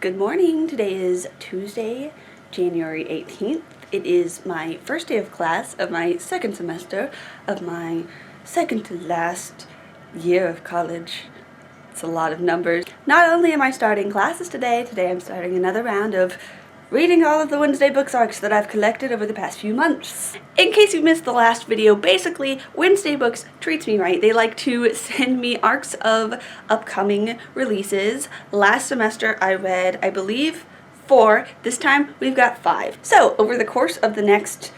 Good morning. Today is Tuesday, January 18th. It is my first day of class of my second semester of my second to last year of college. It's a lot of numbers. Not only am I starting classes today I'm starting another round of reading all of the Wednesday Books arcs that I've collected over the past few months. In case you missed the last video, basically, Wednesday Books treats me right. They like to send me arcs of upcoming releases. Last semester I read, I believe, 4. This time we've got 5. So, over the course of the next,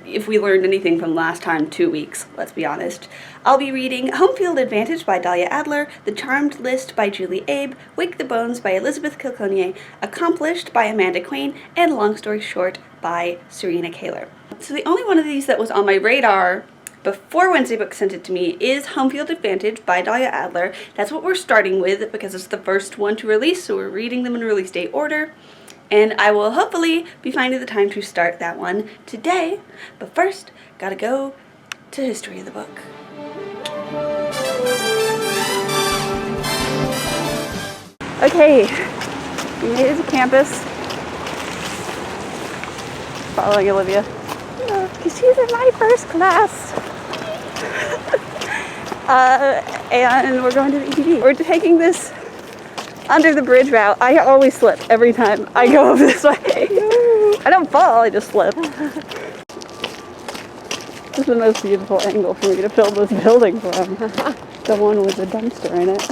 if we learned anything from last time, 2 weeks, let's be honest, I'll be reading Home Field Advantage by Dahlia Adler, The Charmed List by Julie Abe, Wake the Bones by Elizabeth Kilconier, Accomplished by Amanda Quain, and Long Story Short by Serena Kaler. So the only one of these that was on my radar before Wednesday Books sent it to me is Home Field Advantage by Dahlia Adler. That's what we're starting with because it's the first one to release, so we're reading them in release date order. And I will hopefully be finding the time to start that one today. But first, gotta go to history of the book. Okay, we made it to campus. Following Olivia. Because she's in my first class. And we're going to the ED. We're taking this under the bridge route. I always slip every time I go over this way. I don't fall, I just slip. This is the most beautiful angle for me to film this building from. The one with the dumpster in it.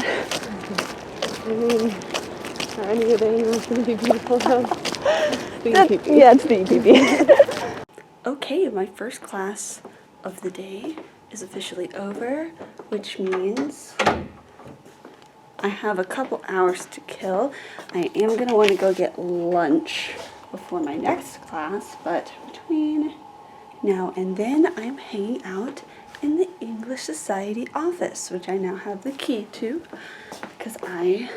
I mean, are any of the angles going to be beautiful though? Yeah, it's the EPB. Okay, my first class of the day is officially over, which means I have a couple hours to kill. I am going to want to go get lunch before my next class, but between now and then I'm hanging out in the English Society office, which I now have the key to because I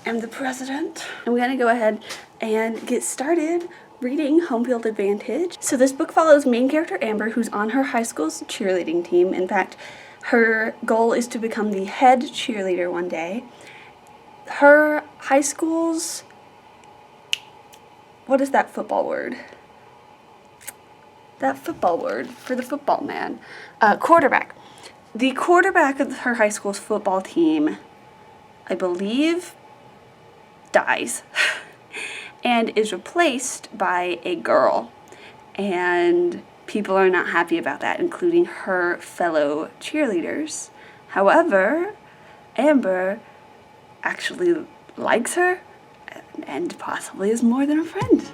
am the president. I'm going to go ahead and get started reading Home Field Advantage. So this book follows main character Amber, who's on her high school's cheerleading team. In fact, her goal is to become the head cheerleader one day. Her high school's, what is that football word? That football word for the football man. Quarterback. The quarterback of her high school's football team, I believe, dies and is replaced by a girl. And people are not happy about that, including her fellow cheerleaders. However, Amber actually likes her and possibly is more than a friend.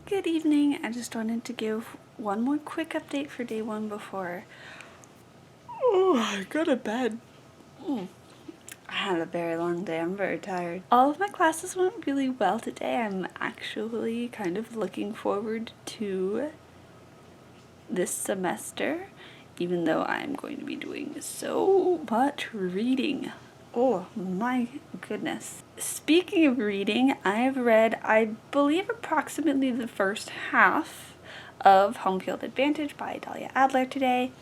Good evening. I just wanted to give one more quick update for day one before I go to bed. I had a very long day. I'm very tired. All of my classes went really well today. I'm actually kind of looking forward to this semester, even though I'm going to be doing so much reading. Oh my goodness. Speaking of reading, I've read, I believe, approximately the first half of Home Field Advantage by Dahlia Adler today.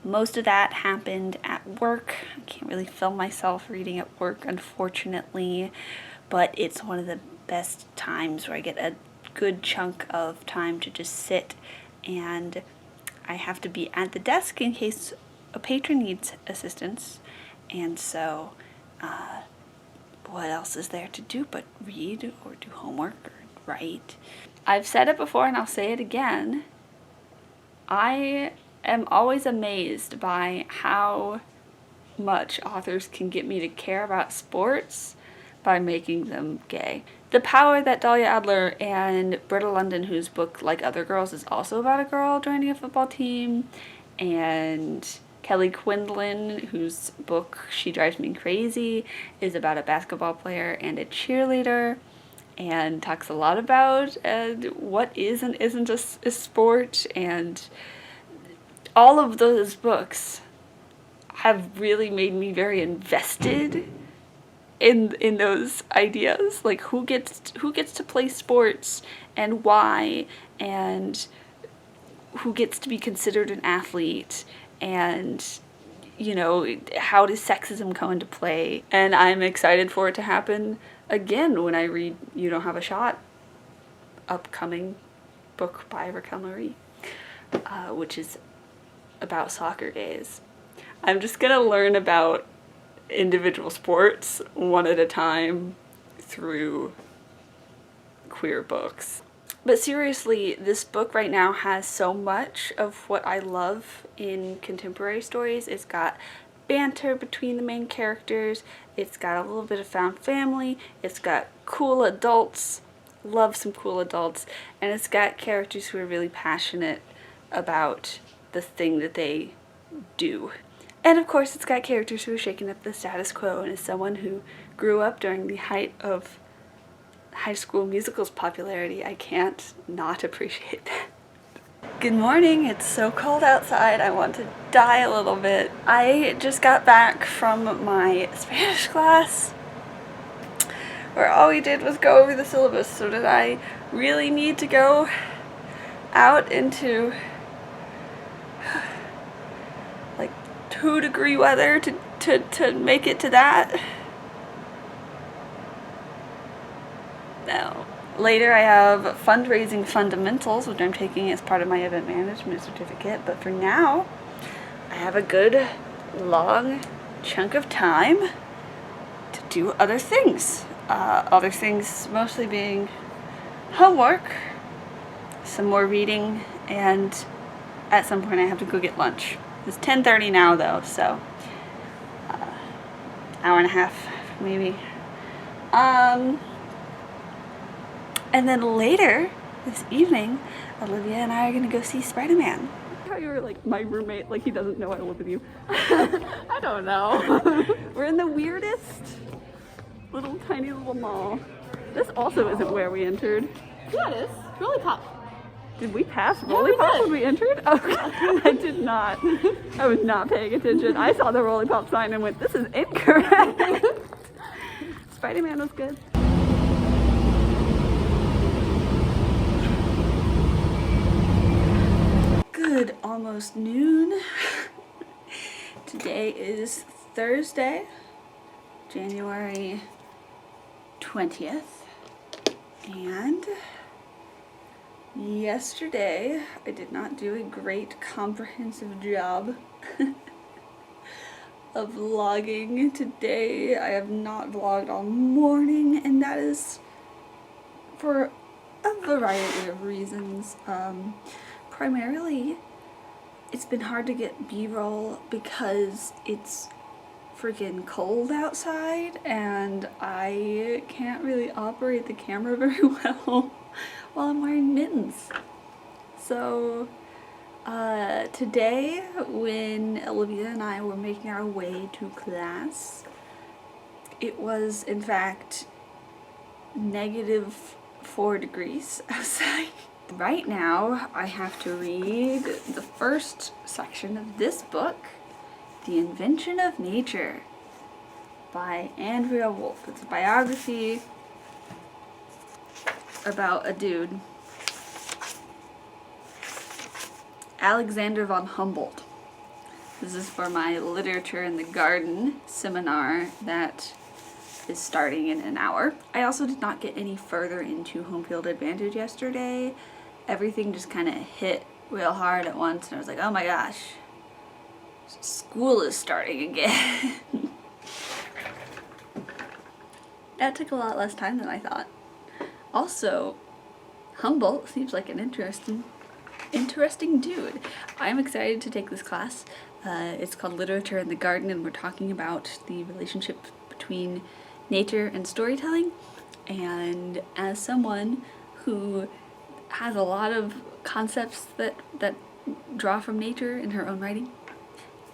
Most of that happened at work. I can't really film myself reading at work, unfortunately, but it's one of the best times where I get a good chunk of time to just sit, and I have to be at the desk in case a patron needs assistance, and so what else is there to do but read or do homework or write? I've said it before and I'll say it again. I am always amazed by how much authors can get me to care about sports by making them gay. The power that Dahlia Adler and Britta London, whose book Like Other Girls is also about a girl joining a football team, and Kelly Quinlan, whose book She Drives Me Crazy is about a basketball player and a cheerleader. and talks a lot about what is and isn't a sport, and all of those books have really made me very invested in those ideas, like who gets to play sports and why, and who gets to be considered an athlete, and you know, how does sexism come into play. And I'm excited for it to happen again when I read You Don't Have a Shot, upcoming book by Raquel Marie, which is about soccer gays. I'm just gonna learn about individual sports one at a time through queer books. But seriously, this book right now has so much of what I love in contemporary stories. It's got banter between the main characters, it's got a little bit of found family, it's got cool adults, love some cool adults, and it's got characters who are really passionate about the thing that they do. And of course, it's got characters who are shaking up the status quo, and as someone who grew up during the height of High School Musical's popularity, I can't not appreciate that. Good morning, it's so cold outside, I want to die a little bit. I just got back from my Spanish class, where all we did was go over the syllabus. So did I really need to go out into like 2-degree weather to make it to that? No. Later I have fundraising fundamentals, which I'm taking as part of my event management certificate, but for now I have a good long chunk of time to do other things. Other things mostly being homework, some more reading, and at some point I have to go get lunch. It's 10:30 now though, so hour and a half maybe. And then later this evening, Olivia and I are gonna go see Spider-Man. How you were like my roommate, like he doesn't know I live with you. I don't know. We're in the weirdest little tiny little mall. This also isn't where we entered. Yeah, it is. Really pop. Did we pass we Rollipop did. when we entered? Oh, I did not. I was not paying attention. I saw the Rollipop sign and went, this is incorrect. Spider-Man was good. Good, almost noon. Today is Thursday, January 20th, and yesterday I did not do a great comprehensive job of vlogging. Today I have not vlogged all morning, and that is for a variety of reasons. Primarily, it's been hard to get B-roll because it's freaking cold outside and I can't really operate the camera very well while I'm wearing mittens. So today, when Olivia and I were making our way to class, it was in fact -4 degrees outside. Right now, I have to read the first section of this book, The Invention of Nature, by Andrea Wolf. It's a biography about a dude, Alexander von Humboldt. This is for my Literature in the Garden seminar that is starting in an hour. I also did not get any further into Home Field Advantage yesterday. Everything just kind of hit real hard at once, and I was like, oh my gosh, school is starting again. That took a lot less time than I thought. Also, Humboldt seems like an interesting dude. I'm excited to take this class. It's called Literature in the Garden, and we're talking about the relationship between nature and storytelling. And as someone who has a lot of concepts that draw from nature in her own writing,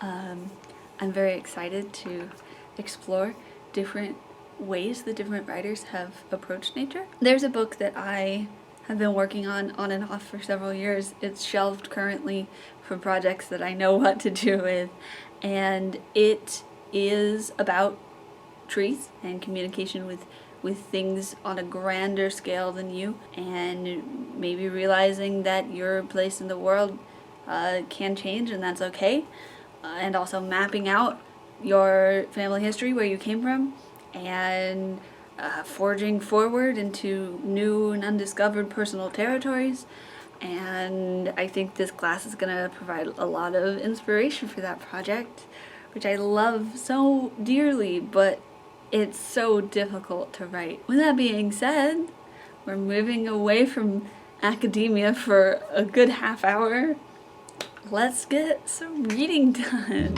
I'm very excited to explore different ways the different writers have approached nature. There's a book that I have been working on and off for several years. It's shelved currently for projects that I know what to do with, and it is about trees and communication with things on a grander scale than you, and maybe realizing that your place in the world can change, and that's okay, and also mapping out your family history, where you came from, and forging forward into new and undiscovered personal territories. And I think this class is going to provide a lot of inspiration for that project, which I love so dearly, but it's so difficult to write. With that being said, we're moving away from academia for a good half hour. Let's get some reading done.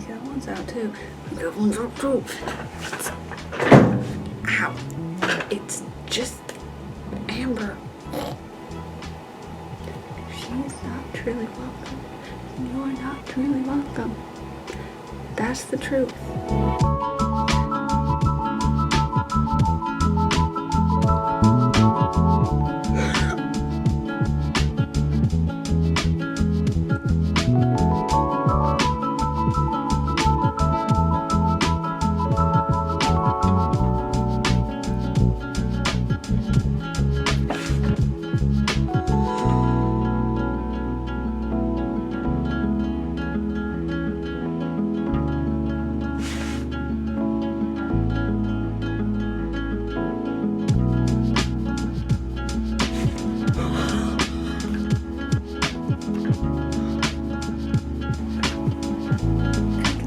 That one's out too. That one's out too. Ow. It's just Amber. She's not truly welcome. You're not truly welcome. That's the truth.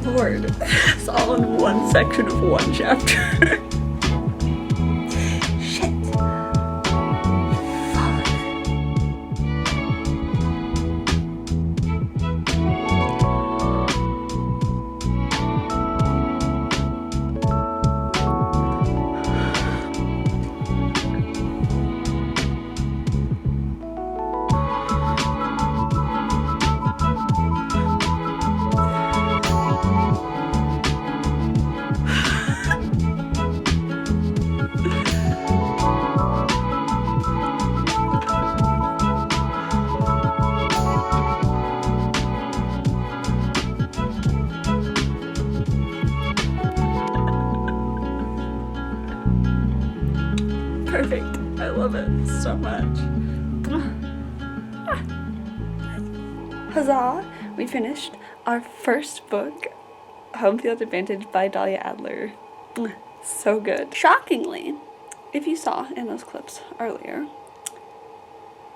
Lord, it's all in one section of one chapter. Shit. Fuck. Perfect. I love it so much. Huzzah! We finished our first book, Home Field Advantage by Dahlia Adler. So good. Shockingly, if you saw in those clips earlier,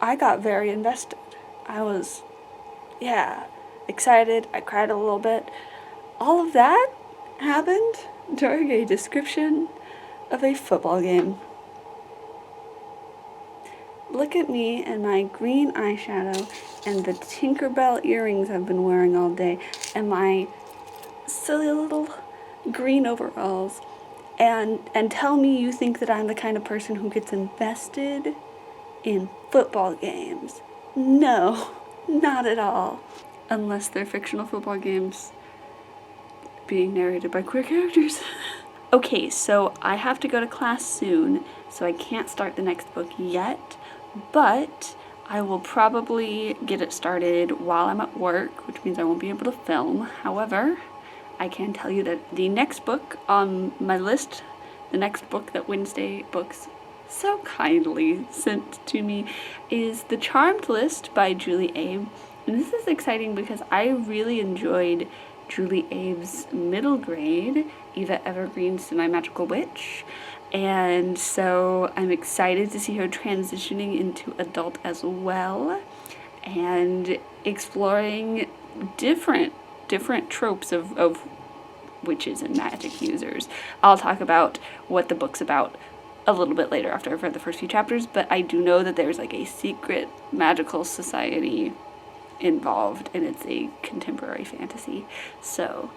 I got very invested. I was, excited. I cried a little bit. All of that happened during a description of a football game. Look at me and my green eyeshadow and the Tinkerbell earrings I've been wearing all day and my silly little green overalls, and tell me you think that I'm the kind of person who gets invested in football games. No, not at all. Unless they're fictional football games being narrated by queer characters. Okay, so I have to go to class soon, so I can't start the next book yet. But I will probably get it started while I'm at work, which means I won't be able to film. However, I can tell you that the next book on my list, the next book that Wednesday Books so kindly sent to me, is The Charmed List by Julie Abe. And this is exciting because I really enjoyed Julie Abe's middle grade, Eva Evergreen's Semi-Magical Witch. And so I'm excited to see her transitioning into adult as well, and exploring different tropes of witches and magic users. I'll talk about what the book's about a little bit later after I've read the first few chapters, but I do know that there's like a secret magical society involved, and it's a contemporary fantasy. So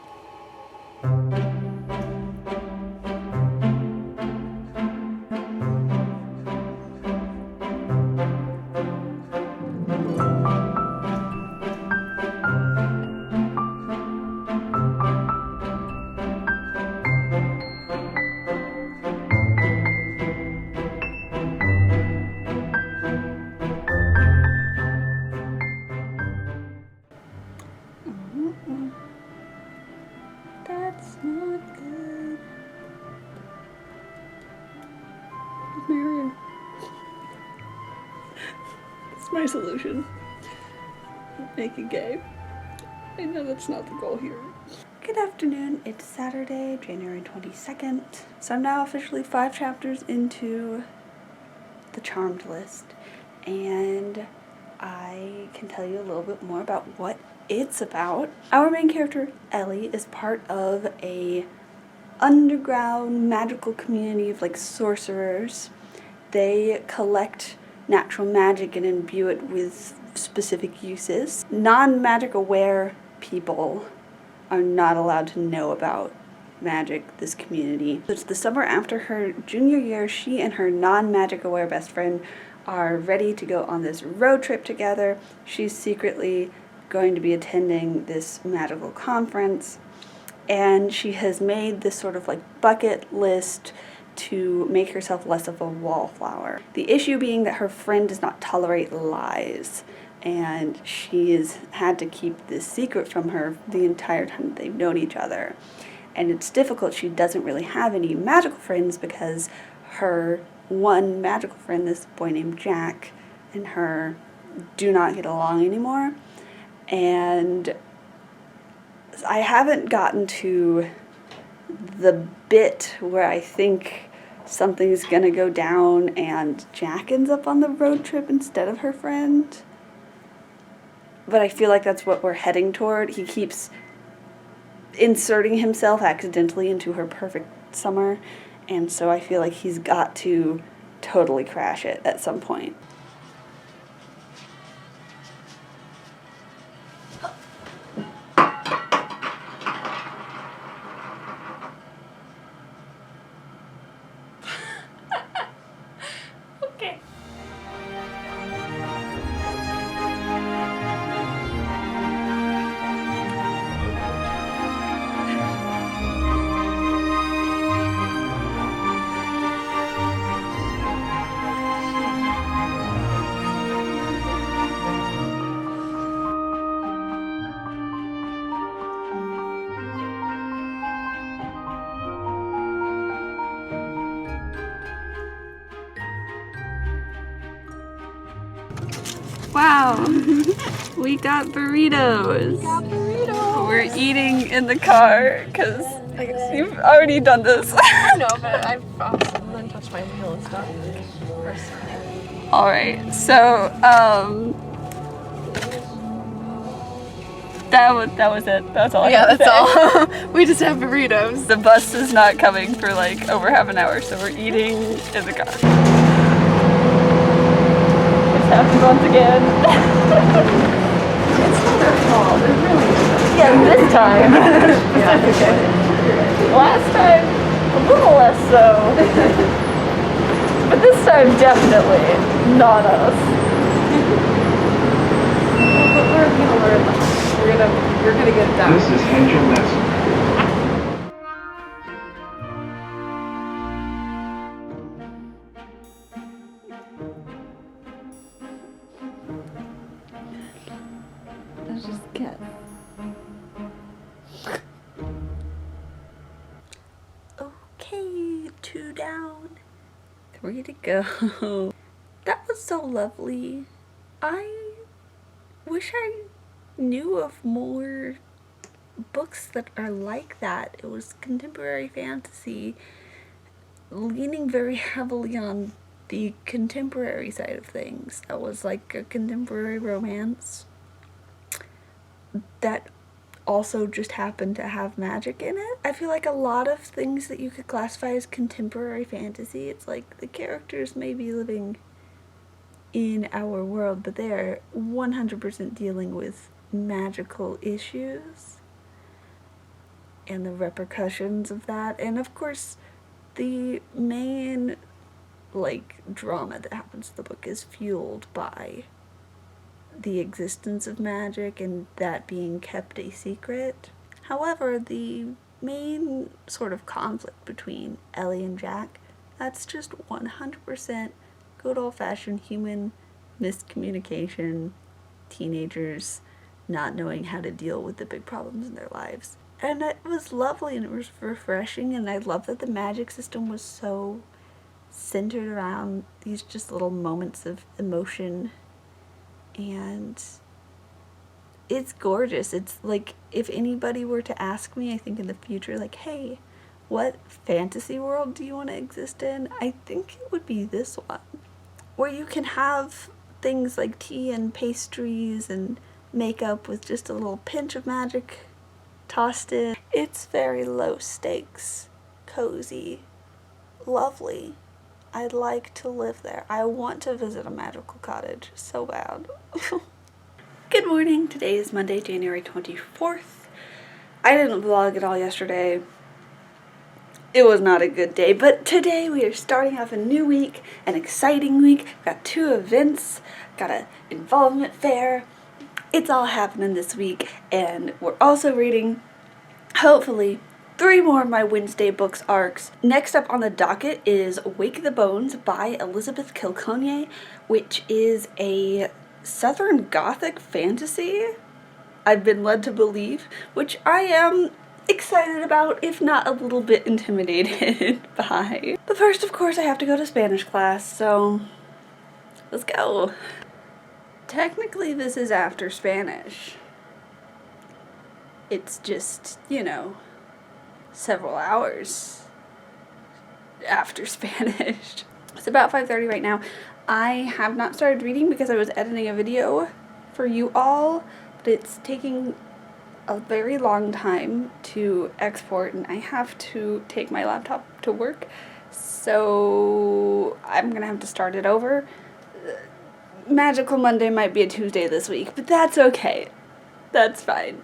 Marion. That's my solution. Make it gay. I know that's not the goal here. Good afternoon. It's Saturday, January 22nd. So I'm now officially 5 chapters into the Charmed list, and I can tell you a little bit more about what it's about. Our main character, Ellie, is part of a underground magical community of like sorcerers. They collect natural magic and imbue it with specific uses. Non-magic aware people are not allowed to know about magic, this community. It's the summer after her junior year. She and her non-magic aware best friend are ready to go on this road trip together. She's secretly going to be attending this magical conference, and she has made this sort of like bucket list to make herself less of a wallflower. The issue being that her friend does not tolerate lies, and she's had to keep this secret from her the entire time that they've known each other. And it's difficult. She doesn't really have any magical friends because her one magical friend, this boy named Jack, and her do not get along anymore. And I haven't gotten to the bit where I think something's gonna go down and Jack ends up on the road trip instead of her friend. But I feel like that's what we're heading toward. He keeps inserting himself accidentally into her perfect summer, and so I feel like he's got to totally crash it at some point. Okay. Wow, we got burritos. We're eating in the car because you've already done this. I know, but I've also then touched my wheel and stuff. Alright, so that was it. That's all I Yeah, have to that's say. all. We just have burritos. The bus is not coming for like over half an hour, so we're eating in the car. It's happened once again. It's not their fault. It really isn't. Yeah, this time. Last time, a little less so. But this time, definitely not us. But we're gonna learn that. We're gonna get it done. This is Angel Nesson. Let's just get. Okay, 2 down, 3 to go. That was so lovely. I wish I knew of more books that are like that. It was contemporary fantasy, leaning very heavily on the contemporary side of things. That was like a contemporary romance that also just happened to have magic in it. I feel like a lot of things that you could classify as contemporary fantasy, it's like the characters may be living in our world, but they are 100% dealing with magical issues and the repercussions of that. And of course, the main like drama that happens in the book is fueled by the existence of magic and that being kept a secret. However, the main sort of conflict between Ellie and Jack, that's just 100% good old-fashioned human miscommunication, teenagers not knowing how to deal with the big problems in their lives. And it was lovely and it was refreshing, and I love that the magic system was so centered around these just little moments of emotion, and it's gorgeous. It's like, if anybody were to ask me, I think in the future, like, hey, what fantasy world do you want to exist in? I think it would be this one, where you can have things like tea and pastries and makeup with just a little pinch of magic tossed in. It's very low stakes, cozy, lovely. I'd like to live there. I want to visit a magical cottage so bad. Good morning. Today is Monday, January 24th. I didn't vlog at all yesterday. It was not a good day, but today we are starting off a new week, an exciting week. Got 2 events, got an involvement fair. It's all happening this week, and we're also reading, hopefully, 3 more of my Wednesday books arcs. Next up on the docket is Wake the Bones by Elizabeth Kilconnye, which is a Southern Gothic fantasy, I've been led to believe, which I am excited about, if not a little bit intimidated by. But first, of course, I have to go to Spanish class, so let's go. Technically, this is after Spanish. It's just, you know, several hours after Spanish. It's about 5:30 right now. I have not started reading because I was editing a video for you all, but it's taking a very long time to export, and I have to take my laptop to work, so I'm gonna have to start it over. Magical Monday might be a Tuesday this week, but that's okay. That's fine.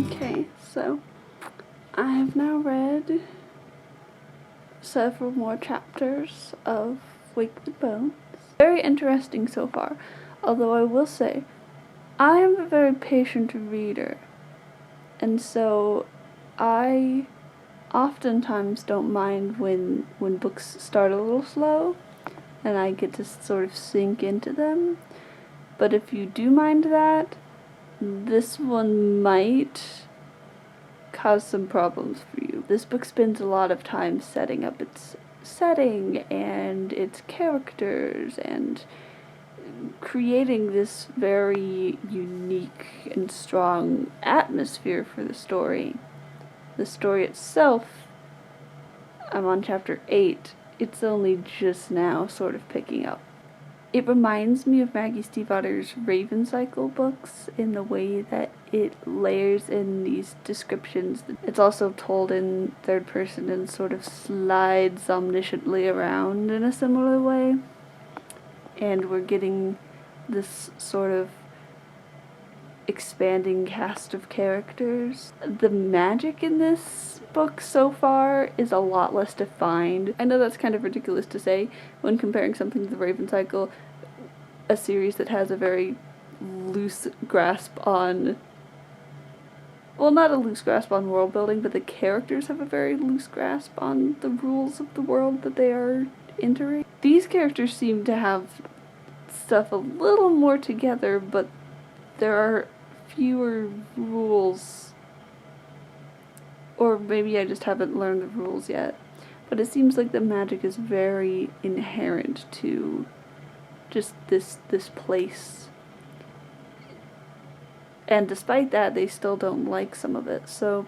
Okay, so I have now read several more chapters of Wake the Bones. Very interesting so far, although I will say, I am a very patient reader, and so I oftentimes don't mind when books start a little slow, and I get to sort of sink into them. But if you do mind that, this one might cause some problems for you. This book spends a lot of time setting up its setting and its characters and creating this very unique and strong atmosphere for the story. The story itself, I'm on chapter 8, it's only just now sort of picking up. It reminds me of Maggie Stiefvater's Raven Cycle books in the way that it layers in these descriptions. It's also told in third person and sort of slides omnisciently around in a similar way. And we're getting this sort of expanding cast of characters. The magic in this book so far is a lot less defined. I know that's kind of ridiculous to say when comparing something to the Raven Cycle, a series that has a very loose grasp on, well, not a loose grasp on world building, but the characters have a very loose grasp on the rules of the world that they are entering. These characters seem to have stuff a little more together, but there are fewer rules, or maybe I just haven't learned the rules yet, but it seems like the magic is very inherent to just this place, and despite that they still don't like some of it, so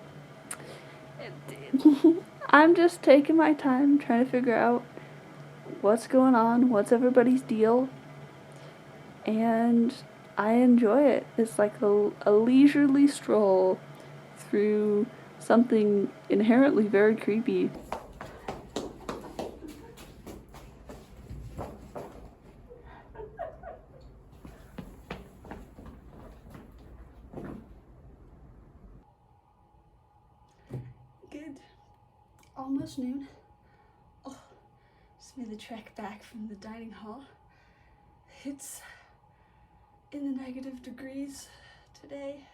I'm just taking my time trying to figure out what's going on, what's everybody's deal, and I enjoy it. It's like a leisurely stroll through something inherently very creepy. Good. Almost noon. Oh, just made the trek back from the dining hall. It's in the negative degrees today.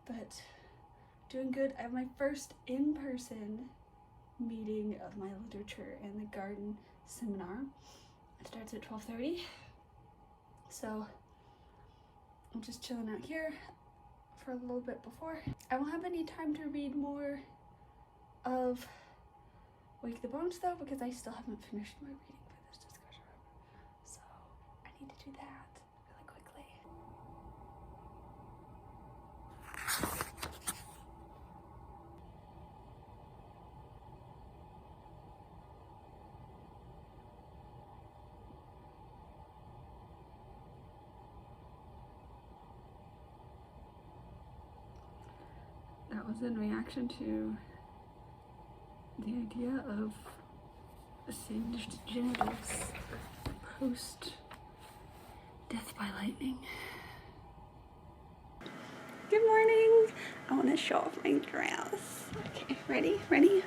But doing good. I have my first in-person meeting of my literature and the garden seminar. It starts at 12:30. So I'm just chilling out here for a little bit before. I won't have any time to read more of Wake the Bones though, because I still haven't finished my reading for this discussion. So I need to do that really quickly. That was in reaction to the idea of singed genitals post death by lightning. Good morning. I want to show off my dress. Okay, ready? Ready?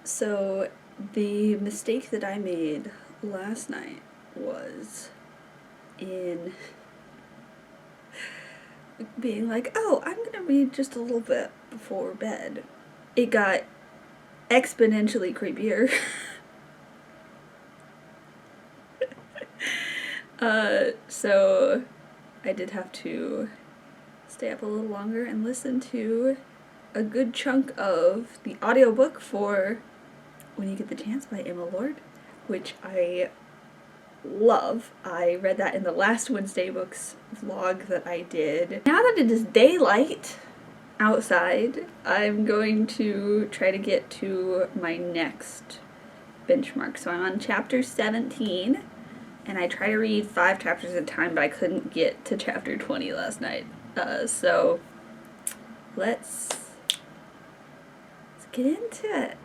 So the mistake that I made last night was in being like, oh, I'm gonna read just a little bit before bed. It got exponentially creepier. So I did have to stay up a little longer and listen to a good chunk of the audiobook for When You Get the Chance by Emma Lord, which I love. I read that in the last Wednesday Books vlog that I did. Now that it is daylight outside, I'm going to try to get to my next benchmark. So I'm on chapter 17, and I try to read 5 chapters at a time, but I couldn't get to chapter 20 last night. So let's get into it.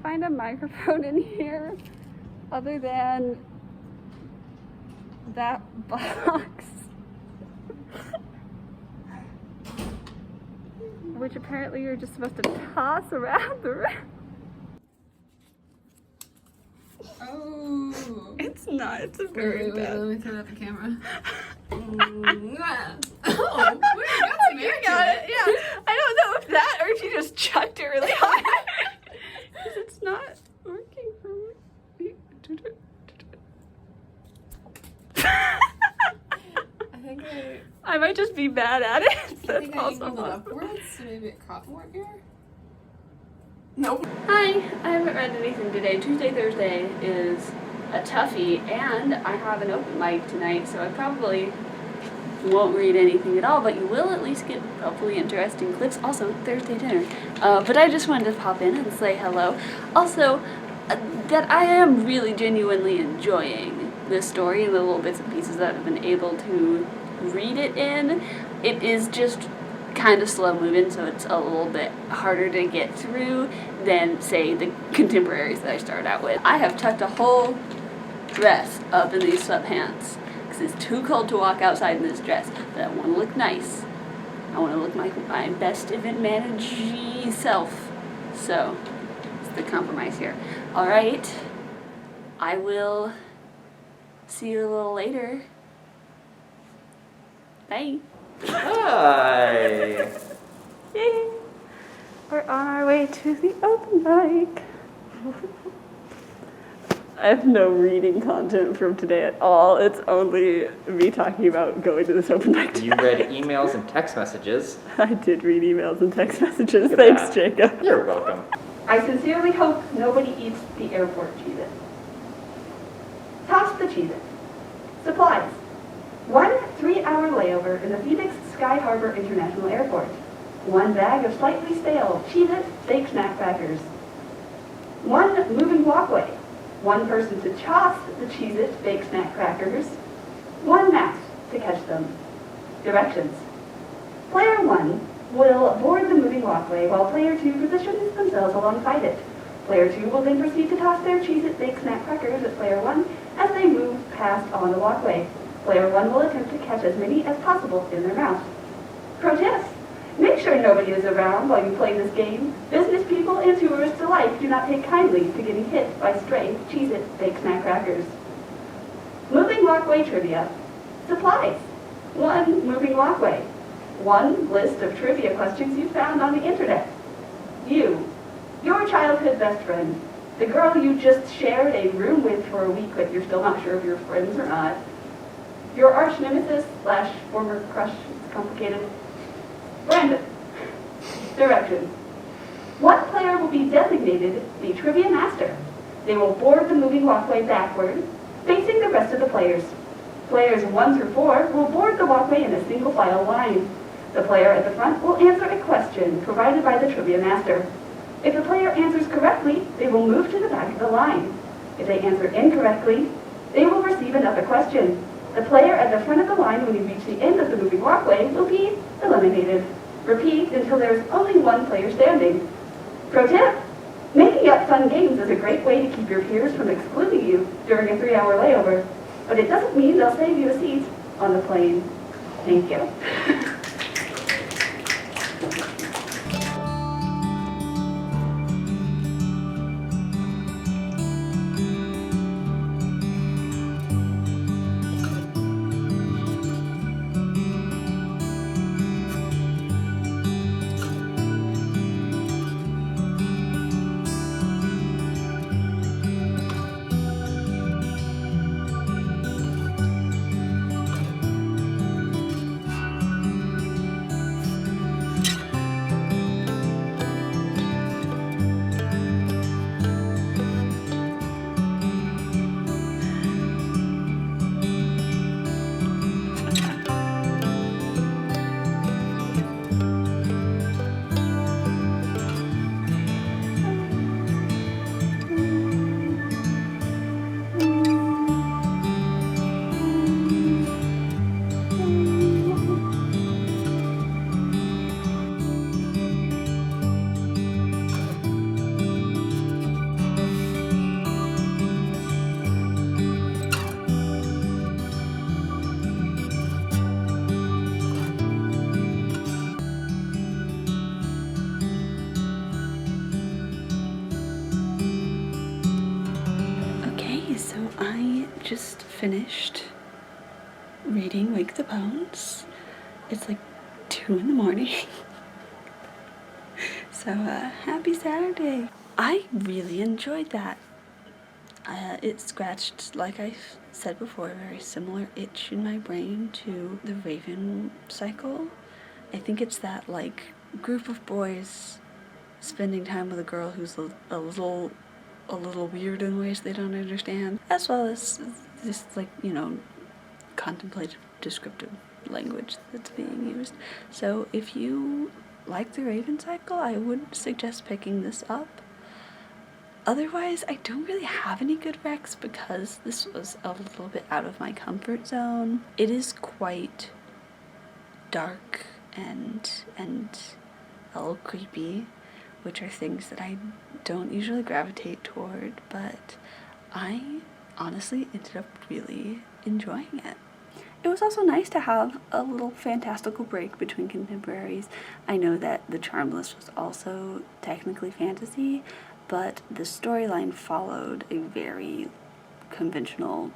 Find a microphone in here other than that box, which apparently you're just supposed to toss around the room. Oh. It's not. It's a very bad. Let me turn out the camera. Oh, You got it. Yeah. I don't know if that or if you just chucked it really hard. Because it's not working for me. I think I might just be bad at it. I think I angled it upwards, so maybe it caught more here. Nope. Hi, I haven't read anything today. Tuesday, Thursday is a toughie, and I have an open mic tonight, so I probably won't read anything at all, but you will at least get hopefully interesting clips. Also, Thursday dinner. But I just wanted to pop in and say hello. Also, that I am really genuinely enjoying this story and the little bits and pieces that I've been able to read it in. It is just kind of slow moving, so it's a little bit harder to get through than, say, the contemporaries that I started out with. I have tucked a whole dress up in these sweatpants because it's too cold to walk outside in this dress, but I want to look nice. I want to look like my best event manager self. So, it's the compromise here. Alright, I will see you a little later. Bye. Hi! Yay! We're on our way to the open mic. I have no reading content from today at all. It's only me talking about going to this open mic You read emails and text messages. I did read emails and text messages. Look at Thanks, that. Jacob. You're welcome. I sincerely hope nobody eats the airport cheetah. the Cheez-It. Supplies. 1 3-hour layover in the Phoenix Sky Harbor International Airport. 1 bag of slightly stale Cheez-It fake snack crackers. 1 moving walkway. 1 person to toss the Cheez-It fake snack crackers. 1 mat to catch them. Directions. Player 1 will board the moving walkway while player 2 positions themselves alongside it. Player 2 will then proceed to toss their Cheez-It fake snack crackers at player 1 as they move past on the walkway. Player 1 will attempt to catch as many as possible in their mouth. Pro tips. Make sure nobody is around while you play this game. Business people and tourists alike do not take kindly to getting hit by stray Cheez-It fake snack crackers. Moving walkway trivia. Supplies. 1 moving walkway. 1 list of trivia questions you found on the internet. You. Your childhood best friend. The girl you just shared a room with for a week but you're still not sure if you're friends or not. Your arch nemesis / former crush. It's complicated. Brandon. Directions. 1 player will be designated the trivia master. They will board the moving walkway backward, facing the rest of the players. Players 1 through 4 will board the walkway in a single file line. The player at the front will answer a question provided by the trivia master. If the player answers correctly, they will move to the back of the line. If they answer incorrectly, they will receive another question. The player at the front of the line when you reach the end of the moving walkway will be eliminated. Repeat until there is only 1 player standing. Pro tip. Making up fun games is a great way to keep your peers from excluding you during a 3-hour layover. But it doesn't mean they'll save you a seat on the plane. Thank you. So I just finished reading Wake the Bones. It's like 2 in the morning. So happy Saturday. I really enjoyed that. It scratched, like I said before, a very similar itch in my brain to the Raven cycle. I think it's that like group of boys spending time with a girl who's a little weird in ways they don't understand, as well as this, like, you know, contemplative descriptive language that's being used. So if you like the Raven cycle, I would suggest picking this up. Otherwise, I don't really have any good recs because this was a little bit out of my comfort zone. It is quite dark and a little creepy, which are things that I don't usually gravitate toward, but I honestly ended up really enjoying it. It was also nice to have a little fantastical break between contemporaries. I know that The Charmless was also technically fantasy, but the storyline followed a very conventional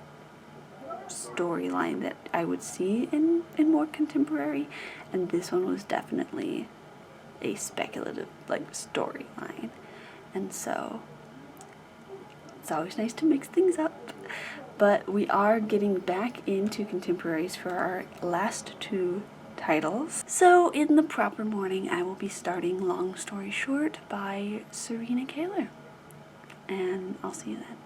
storyline that I would see in more contemporary, and this one was definitely a speculative, like, storyline. And so it's always nice to mix things up. But we are getting back into contemporaries for our last 2 titles. So in the proper morning, I will be starting Long Story Short by Serena Kaler. And I'll see you then.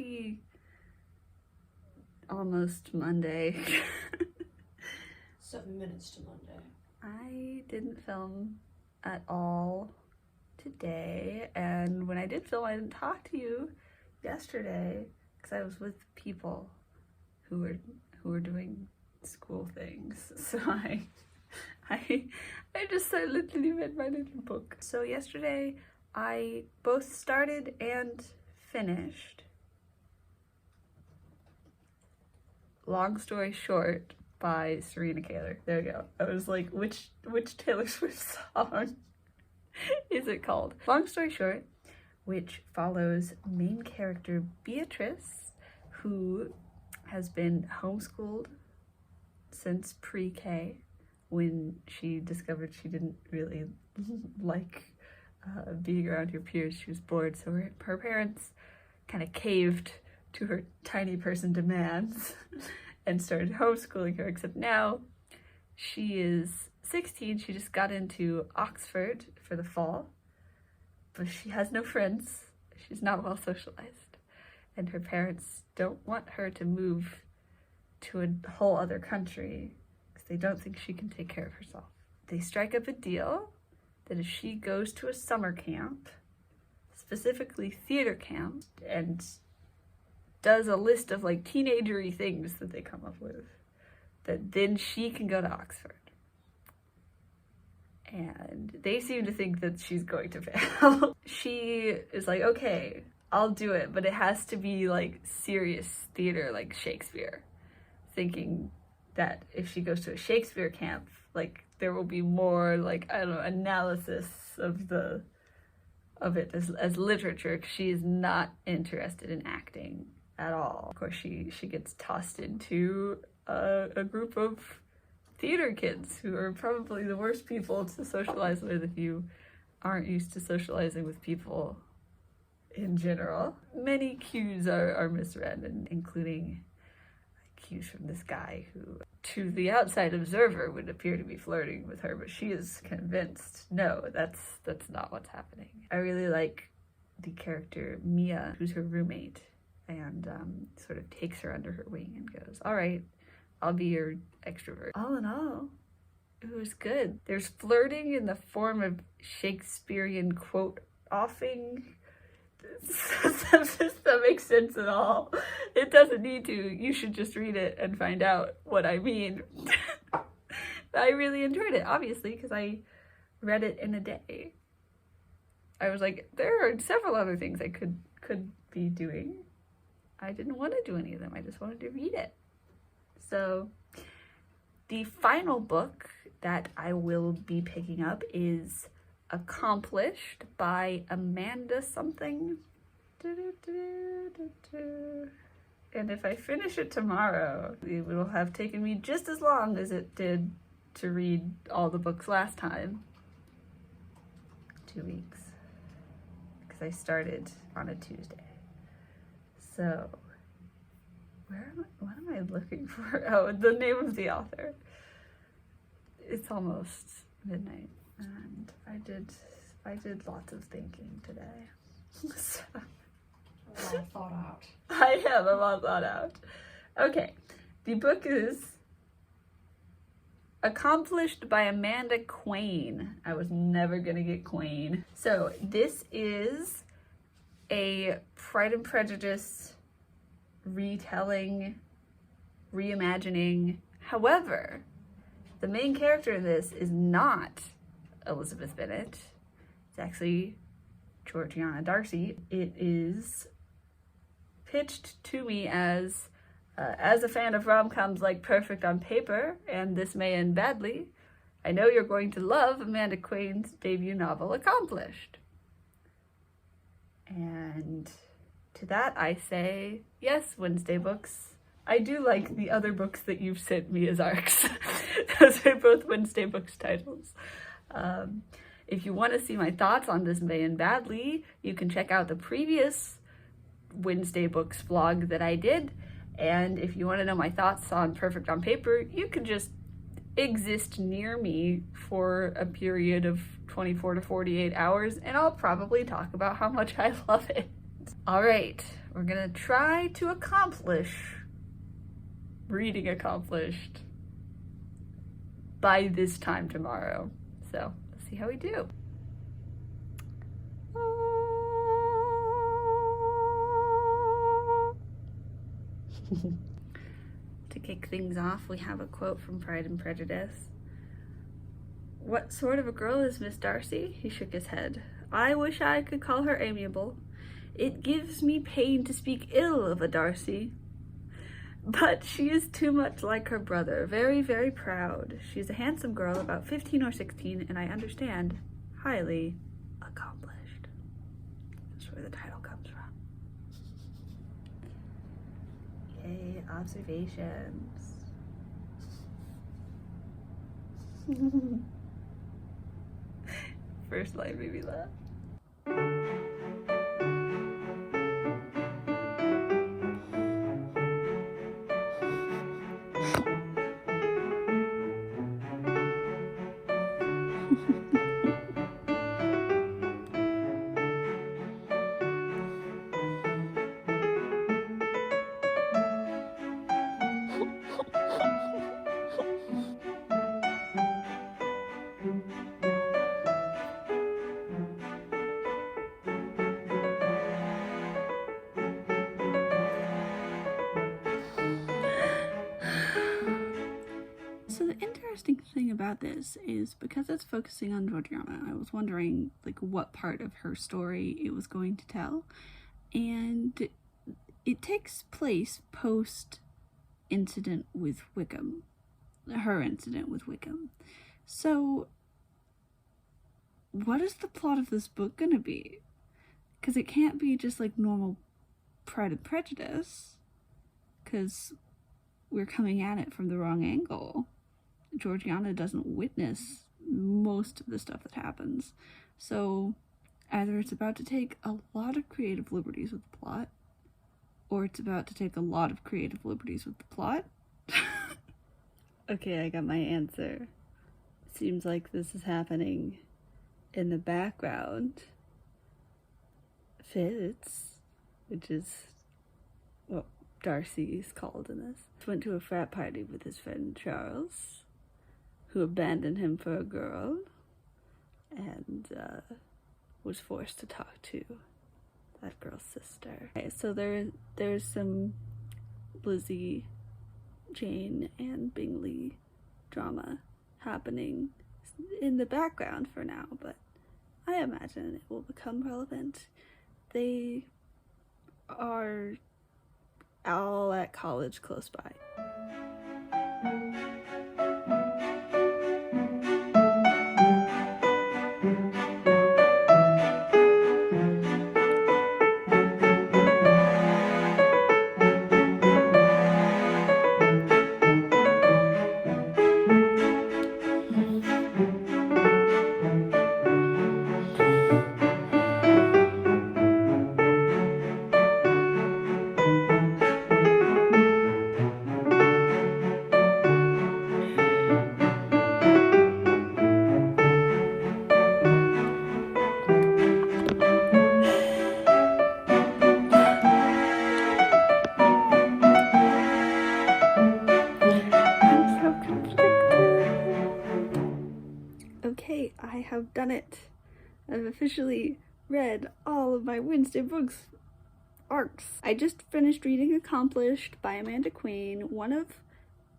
already almost Monday. 7 minutes to Monday. I didn't film at all today, and when I did film, I didn't talk to you yesterday because I was with people who were doing school things. So I just silently read my little book. So yesterday I both started and finished Long Story Short by Serena Kaler. There we go. I was like, which Taylor Swift song is it called? Long Story Short, which follows main character Beatrice, who has been homeschooled since pre-K, when she discovered she didn't really like being around her peers. She was bored, so her parents kind of caved to her tiny person demands and started homeschooling her, except now she is 16. She just got into Oxford for the fall, but she has no friends. She's not well socialized, and her parents don't want her to move to a whole other country because they don't think she can take care of herself. They strike up a deal that if she goes to a summer camp, specifically theater camp, and does a list of like teenagery things that they come up with, that then she can go to Oxford. And they seem to think that she's going to fail. She is like, okay, I'll do it, but it has to be like serious theater, like Shakespeare. Thinking that if she goes to a Shakespeare camp, like there will be more like, I don't know, analysis of it as literature. She is not interested in acting at all. Of course, she gets tossed into a group of theater kids who are probably the worst people to socialize with if you aren't used to socializing with people in general. Many cues are misread, and including cues from this guy who, to the outside observer, would appear to be flirting with her, but she is convinced, no, that's not what's happening. I really like the character Mia, who's her roommate, and sort of takes her under her wing and goes, all right, I'll be your extrovert. All in all, it was good. There's flirting in the form of Shakespearean quote offing. That makes sense at all. It doesn't need to. You should just read it and find out what I mean. I really enjoyed it, obviously, because I read it in a day. I was like, there are several other things I could be doing. I didn't want to do any of them. I just wanted to read it. So the final book that I will be picking up is Accomplished by Amanda something. And if I finish it tomorrow, it will have taken me just as long as it did to read all the books last time. 2 weeks. Because I started on a Tuesday. So, what am I looking for? Oh, the name of the author. It's almost midnight, and I did lots of thinking today. So, Well thought out. I am all thought out. Okay, the book is Accomplished by Amanda Quain. I was never gonna get Quain. So this is a Pride and Prejudice retelling, reimagining. However, the main character in this is not Elizabeth Bennet. It's actually Georgiana Darcy. It is pitched to me as a fan of rom-coms like Perfect on Paper and This May End Badly, I know you're going to love Amanda Quain's debut novel, Accomplished. And to that I say, yes, Wednesday Books. I do like the other books that you've sent me as ARCs. Those are both Wednesday Books titles. If you want to see my thoughts on This May End Badly, you can check out the previous Wednesday Books vlog that I did. And if you want to know my thoughts on Perfect on Paper, you can just exist near me for a period of 24 to 48 hours, and I'll probably talk about how much I love it. All right, We're gonna try to accomplish reading accomplished by this time tomorrow. So let's see how we do. To kick things off, we have a quote from Pride and Prejudice. "What sort of a girl is Miss Darcy?" He shook his head. "I wish I could call her amiable. It gives me pain to speak ill of a Darcy. But she is too much like her brother, very, very proud. She's a handsome girl, about 15 or 16, and I understand, highly accomplished." That's where the title comes from. Yay, observations. First line made me laugh. So the interesting thing about this is because it's focusing on Georgiana, I was wondering like what part of her story it was going to tell. And it takes place post incident with Wickham, her incident with Wickham. So what is the plot of this book gonna be? Because it can't be just like normal Pride and Prejudice, because we're coming at it from the wrong angle. Georgiana doesn't witness most of the stuff that happens. So either it's about to take a lot of creative liberties with the plot, or it's about to take a lot of creative liberties with the plot. Okay, I got my answer. Seems like this is happening in the background. Fitz, which is what Darcy is called in this, went to a frat party with his friend Charles, who abandoned him for a girl, and was forced to talk to that girl's sister. Okay, so there's some Lizzie, Jane, and Bingley drama happening in the background for now, but I imagine it will become relevant. They are all at college close by. Okay, I have done it. I've officially read all of my Wednesday Books arcs. I just finished reading Accomplished by Amanda Queen, one of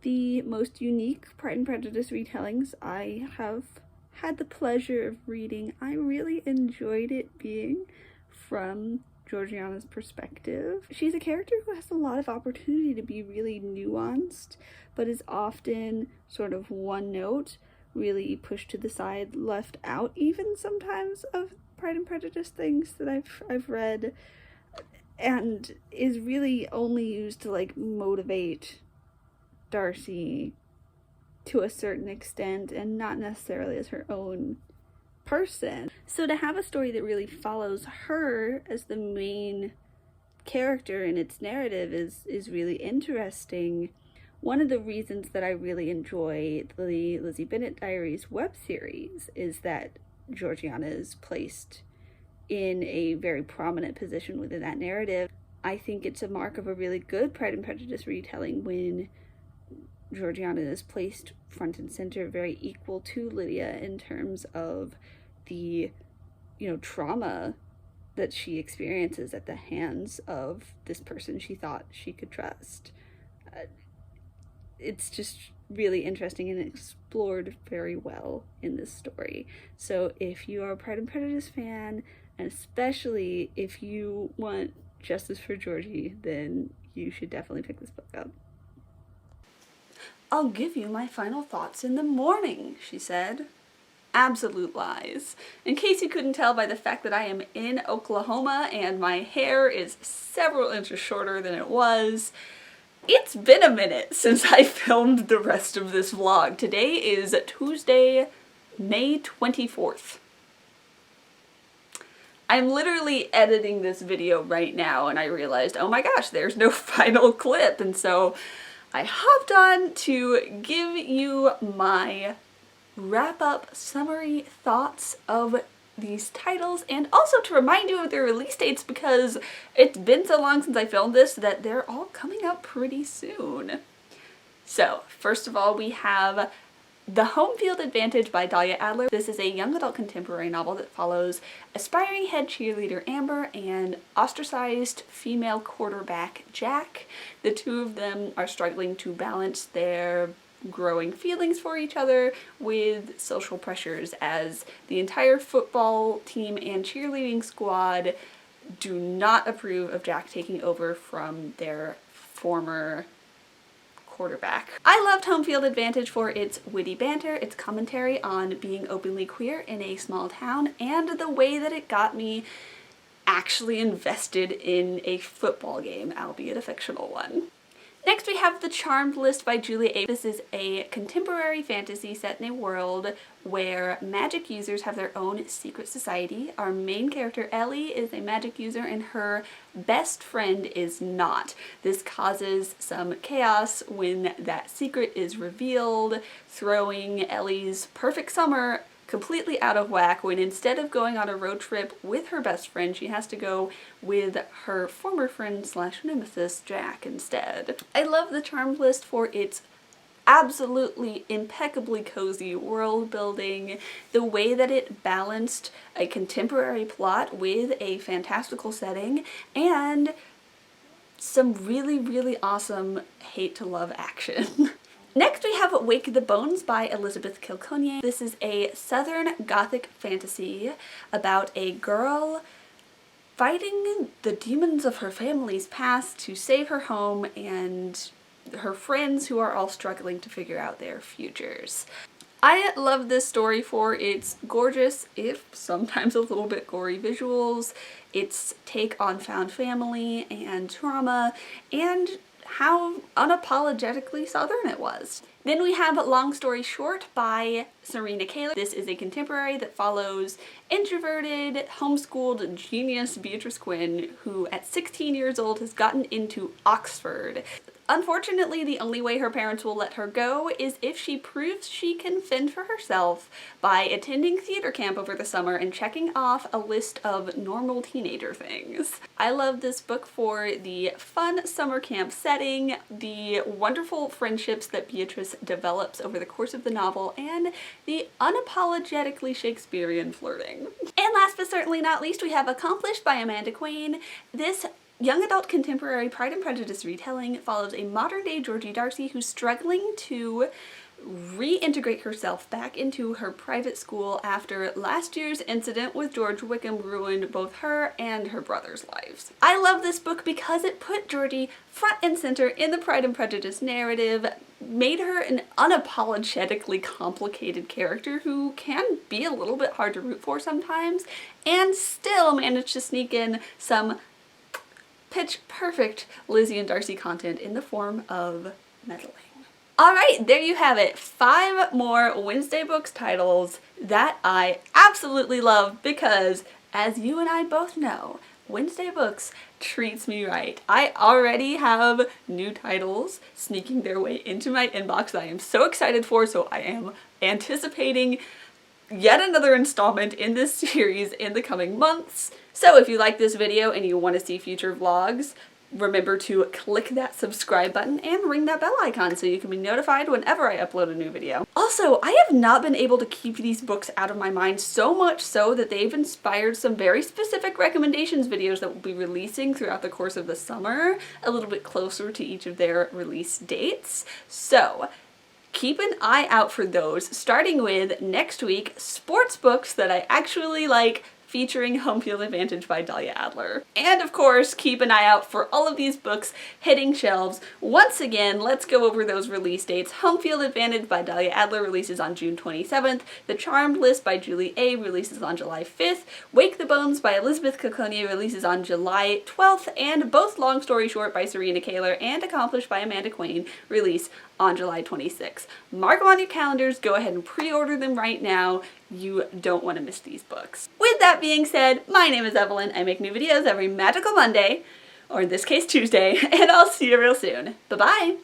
the most unique Pride and Prejudice retellings I have had the pleasure of reading. I really enjoyed it being from Georgiana's perspective. She's a character who has a lot of opportunity to be really nuanced, but is often sort of one note, really pushed to the side, left out even sometimes of Pride and Prejudice things that I've read, and is really only used to like motivate Darcy to a certain extent and not necessarily as her own person. So to have a story that really follows her as the main character in its narrative is really interesting. One of the reasons that I really enjoy the Lizzie Bennet Diaries web series is that Georgiana is placed in a very prominent position within that narrative. I think it's a mark of a really good Pride and Prejudice retelling when Georgiana is placed front and center, very equal to Lydia in terms of the, trauma that she experiences at the hands of this person she thought she could trust. It's just really interesting and explored very well in this story. So if you are a Pride and Prejudice fan, and especially if you want justice for Georgie, then you should definitely pick this book up. "I'll give you my final thoughts in the morning," she said. Absolute lies. In case you couldn't tell by the fact that I am in Oklahoma and my hair is several inches shorter than it was, it's been a minute since I filmed the rest of this vlog. Today is Tuesday, May 24th. I'm literally editing this video right now and I realized, oh my gosh, there's no final clip, and so I hopped on to give you my wrap-up summary thoughts of these titles, and also to remind you of their release dates because it's been so long since I filmed this that they're all coming out pretty soon. So, first of all, we have The Home Field Advantage by Dahlia Adler. This is a young adult contemporary novel that follows aspiring head cheerleader Amber and ostracized female quarterback Jack. The two of them are struggling to balance their growing feelings for each other with social pressures as the entire football team and cheerleading squad do not approve of Jack taking over from their former quarterback. I loved Home Field Advantage for its witty banter, its commentary on being openly queer in a small town, and the way that it got me actually invested in a football game, albeit a fictional one. Next we have The Charmed List by Julia A. This is a contemporary fantasy set in a world where magic users have their own secret society. Our main character Ellie is a magic user and her best friend is not. This causes some chaos when that secret is revealed, throwing Ellie's perfect summer completely out of whack when instead of going on a road trip with her best friend, she has to go with her former friend slash nemesis, Jack, instead. I love The Charmed List for its absolutely impeccably cozy world building, the way that it balanced a contemporary plot with a fantastical setting, and some really, really awesome hate-to-love action. Next we have Wake the Bones by Elizabeth Kilconier. This is a Southern Gothic fantasy about a girl fighting the demons of her family's past to save her home and her friends who are all struggling to figure out their futures. I love this story for its gorgeous, if sometimes a little bit gory visuals, its take on found family and trauma, and how unapologetically Southern it was. Then we have Long Story Short by Serena Kaler. This is a contemporary that follows introverted, homeschooled genius Beatrice Quinn, who at 16 years old has gotten into Oxford. Unfortunately, the only way her parents will let her go is if she proves she can fend for herself by attending theater camp over the summer and checking off a list of normal teenager things. I love this book for the fun summer camp setting, the wonderful friendships that Beatrice develops over the course of the novel, and the unapologetically Shakespearean flirting. And last but certainly not least, we have Accomplished by Amanda Quain. This young adult contemporary Pride and Prejudice retelling follows a modern-day Georgie Darcy who's struggling to reintegrate herself back into her private school after last year's incident with George Wickham ruined both her and her brother's lives. I love this book because it put Georgie front and center in the Pride and Prejudice narrative, made her an unapologetically complicated character who can be a little bit hard to root for sometimes, and still managed to sneak in some pitch perfect Lizzie and Darcy content in the form of meddling. Alright, there you have it. 5 more Wednesday Books titles that I absolutely love because, as you and I both know, Wednesday Books treats me right. I already have new titles sneaking their way into my inbox that I am so excited for, so I am anticipating yet another installment in this series in the coming months. So if you like this video and you want to see future vlogs, remember to click that subscribe button and ring that bell icon so you can be notified whenever I upload a new video. Also, I have not been able to keep these books out of my mind, so much so that they've inspired some very specific recommendations videos that we'll be releasing throughout the course of the summer, a little bit closer to each of their release dates. So keep an eye out for those, starting with next week, sports books that I actually like, featuring Home Field Advantage by Dahlia Adler. And of course, keep an eye out for all of these books hitting shelves. Once again, let's go over those release dates. Home Field Advantage by Dahlia Adler releases on June 27th. The Charmed List by Julie A. releases on July 5th. Wake the Bones by Elizabeth Coconia releases on July 12th. And both Long Story Short by Serena Kaler and Accomplished by Amanda Quain release on July 26th. Mark them on your calendars, go ahead and pre-order them right now. You don't want to miss these books. With that being said, my name is Evelyn. I make new videos every magical Monday, or in this case Tuesday, and I'll see you real soon. Bye-bye!